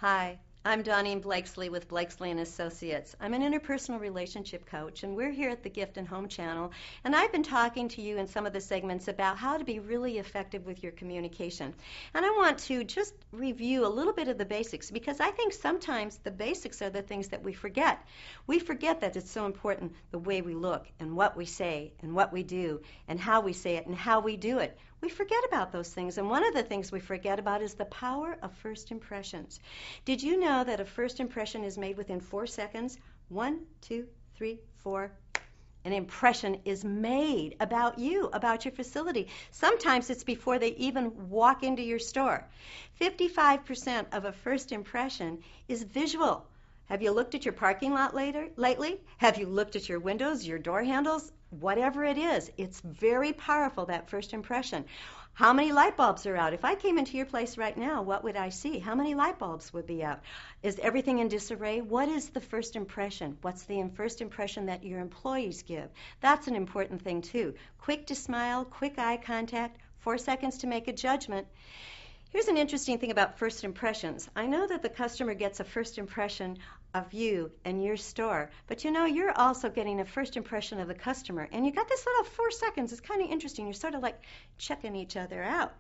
Hi, I'm Dawneen Blakeslee with Blakeslee and Associates. I'm an interpersonal relationship coach, and we're here at the Gift and Home channel, and I've been talking to you in some of the segments about how to be really effective with your communication. And I want to just review a little bit of the basics, because I think sometimes the basics are the things that we forget. We forget that it's so important the way we look and what we say and what we do and how we say it and how we do it. We forget about those things, and one of the things we forget about is the power of first impressions. Did you know that a first impression is made within 4 seconds? 1, 2, 3, 4. An impression is made about you, about your facility. Sometimes it's before they even walk into your store. 55% of a first impression is visual. Have you looked at your parking lot lately? Have you looked at your windows, your door handles? Whatever it is, it's very powerful, that first impression. How many light bulbs are out? If I came into your place right now, what would I see? How many light bulbs would be out? Is everything in disarray? What is the first impression? What's the first impression that your employees give? That's an important thing too. Quick to smile, quick eye contact, 4 seconds to make a judgment. Here's an interesting thing about first impressions. I know that the customer gets a first impression of you and your store, but you know, you're also getting a first impression of the customer, and you got this little 4 seconds. It's kind of interesting. You're sort of like checking each other out.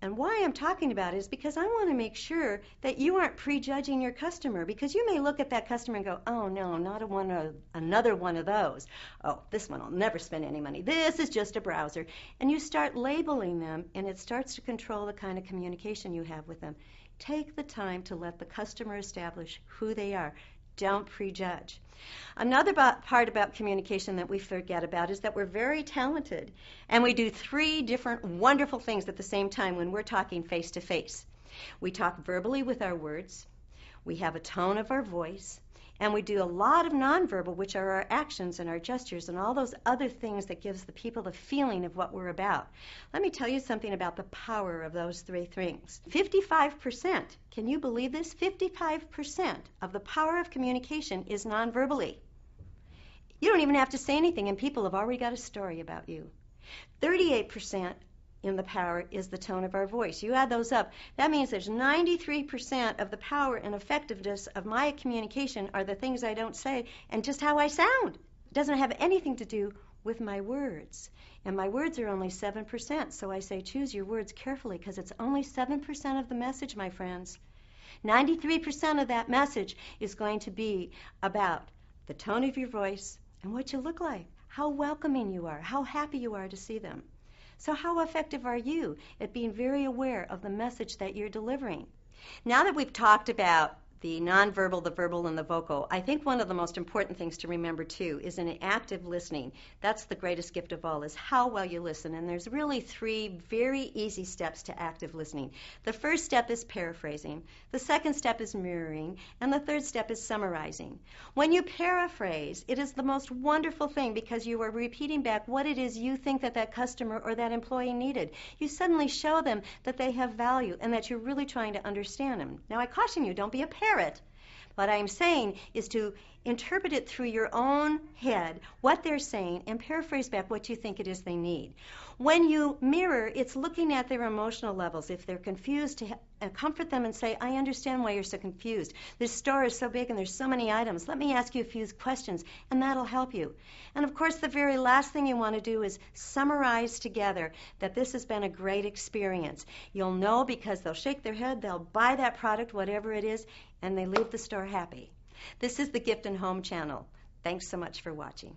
And why I'm talking about it is because I want to make sure that you aren't prejudging your customer, because you may look at that customer and go, oh no, not another one of those. Oh, this one will never spend any money. This is just a browser. And you start labeling them, and it starts to control the kind of communication you have with them. Take the time to let the customer establish who they are. Don't prejudge. Another part about communication that we forget about is that we're very talented, and we do 3 different wonderful things at the same time when we're talking face to face. We talk verbally with our words, we have a tone of our voice, and we do a lot of nonverbal, which are our actions and our gestures and all those other things that gives the people the feeling of what we're about. Let me tell you something about the power of those 3 things. 55%, can you believe this? 55% of the power of communication is nonverbally. You don't even have to say anything, and people have already got a story about you. 38% in the power is the tone of our voice. You add those up, that means there's 93% of the power and effectiveness of my communication are the things I don't say and just how I sound. It doesn't have anything to do with my words. And my words are only 7%, so I say choose your words carefully, because it's only 7% of the message, my friends. 93% of that message is going to be about the tone of your voice and what you look like, how welcoming you are, how happy you are to see them. So how effective are you at being very aware of the message that you're delivering? Now that we've talked about the nonverbal, the verbal, and the vocal, I think one of the most important things to remember too is an active listening. That's the greatest gift of all, is how well you listen. And there's really 3 very easy steps to active listening. The first step is paraphrasing. The second step is mirroring. And the third step is summarizing. When you paraphrase, it is the most wonderful thing, because you are repeating back what it is you think that that customer or that employee needed. You suddenly show them that they have value and that you're really trying to understand them. Now, I caution you, don't be a parrot. What I'm saying is to interpret it through your own head, what they're saying, and paraphrase back what you think it is they need. When you mirror, it's looking at their emotional levels. If they're confused, to comfort them and say, I understand why you're so confused. This store is so big and there's so many items. Let me ask you a few questions, and that'll help you. And of course, the very last thing you want to do is summarize together that this has been a great experience. You'll know because they'll shake their head, they'll buy that product, whatever it is, and they leave the store happy. This is the Gift and Home channel. Thanks so much for watching.